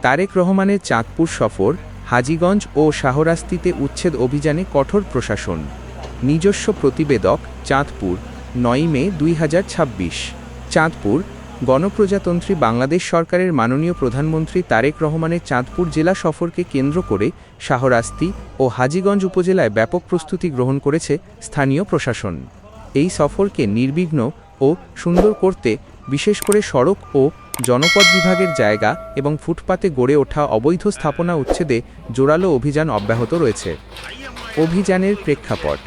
তারেক রহমানের চাঁদপুর সফর, হাজীগঞ্জ ও শাহরাস্তিতে উচ্ছেদ অভিযানে কঠোর প্রশাসন। নিজস্ব প্রতিবেদক, চাঁদপুর, ৯ মে ২০২৬। চাঁদপুর। গণপ্রজাতন্ত্রী বাংলাদেশ সরকারের মাননীয় প্রধানমন্ত্রী তারেক রহমানের চাঁদপুর জেলা সফরকে কেন্দ্র করে শাহরাস্তি ও হাজীগঞ্জ উপজেলায় ব্যাপক প্রস্তুতি গ্রহণ করেছে স্থানীয় প্রশাসন। এই সফরকে নির্বিঘ্ন ও সুন্দর করতে বিশেষ করে সড়ক ও জনপথ বিভাগের জায়গা এবং ফুটপাতে গড়ে ওঠা অবৈধ স্থাপনা উচ্ছেদে জোরালো অভিযান অব্যাহত রয়েছে। অভিযানের প্রেক্ষাপট।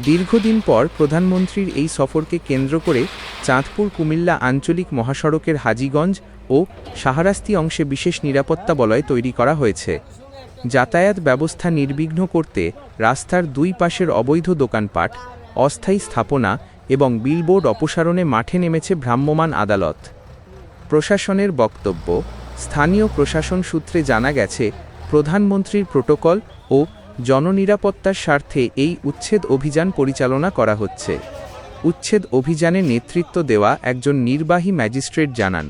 দীর্ঘদিন পর প্রধানমন্ত্রীর এই সফরকে কেন্দ্র করে চাঁদপুর কুমিল্লা আঞ্চলিক মহাসড়কের হাজীগঞ্জ ও শাহরাস্তি অংশে বিশেষ নিরাপত্তা বলয় তৈরি করা হয়েছে। যাতায়াত ব্যবস্থা নির্বিঘ্ন করতে রাস্তার দুই পাশের অবৈধ দোকানপাট, অস্থায়ী স্থাপনা এবং বিলবোর্ড অপসারণে মাঠে নেমেছে ভ্রাম্যমাণ আদালত। প্রশাসনের বক্তব্য। স্থানীয় প্রশাসন সূত্রে জানা গেছে, প্রধানমন্ত্রীর প্রোটোকল ও জননিরাপত্তার স্বার্থে এই উচ্ছেদ অভিযান পরিচালনা করা হচ্ছে। উচ্ছেদ অভিযানে নেতৃত্ব দেওয়া একজন নির্বাহী ম্যাজিস্ট্রেট জানান,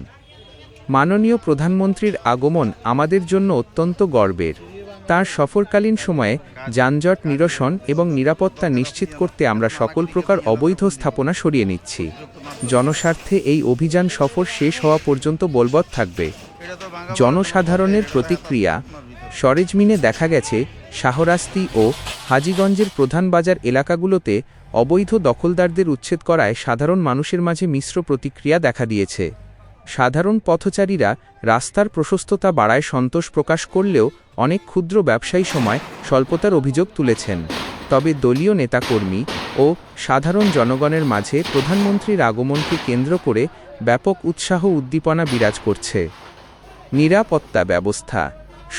মাননীয় প্রধানমন্ত্রীর আগমন আমাদের জন্য অত্যন্ত গর্বের। তার সফরকালীন সময়ে যানজট নিরসন এবং নিরাপত্তা নিশ্চিত করতে আমরা সকল প্রকার অবৈধ স্থাপনা সরিয়ে নিচ্ছি। জনস্বার্থে এই অভিযান সফর শেষ হওয়া পর্যন্ত বলবৎ থাকবে। জনসাধারণের প্রতিক্রিয়া। সরেজমিনে দেখা গেছে, শাহরাস্তি ও হাজীগঞ্জের প্রধান বাজার এলাকাগুলোতে অবৈধ দখলদারদের উচ্ছেদ করায় সাধারণ মানুষের মাঝে মিশ্র প্রতিক্রিয়া দেখা দিয়েছে। সাধারণ পথচারীরা রাস্তার প্রশস্ততা বাড়ায় সন্তোষ প্রকাশ করলেও অনেক ক্ষুদ্র ব্যবসায়ী সময় স্বল্পতার অভিযোগ তুলেছেন। তবে দলীয় নেতাকর্মী ও সাধারণ জনগণের মাঝে প্রধানমন্ত্রীর আগমনকে কেন্দ্র করে ব্যাপক উৎসাহ উদ্দীপনা বিরাজ করছে। নিরাপত্তা ব্যবস্থা।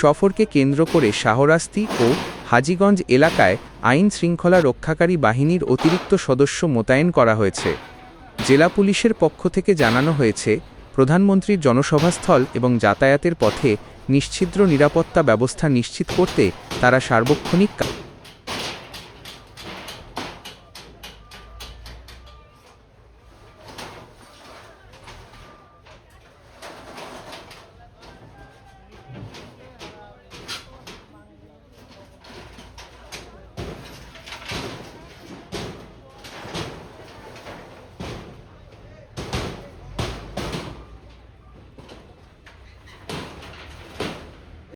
সফরকে কেন্দ্র করে শাহরাস্তি ও হাজীগঞ্জ এলাকায় আইন শৃঙ্খলা রক্ষাকারী বাহিনীর অতিরিক্ত সদস্য মোতায়েন করা হয়েছে। জেলা পুলিশের পক্ষ থেকে জানানো হয়েছে, প্রধানমন্ত্রীর জনসভাস্থল এবং যাতায়াতের পথে নিশ্ছিদ্র নিরাপত্তা ব্যবস্থা নিশ্চিত করতে তারা সার্বক্ষণিক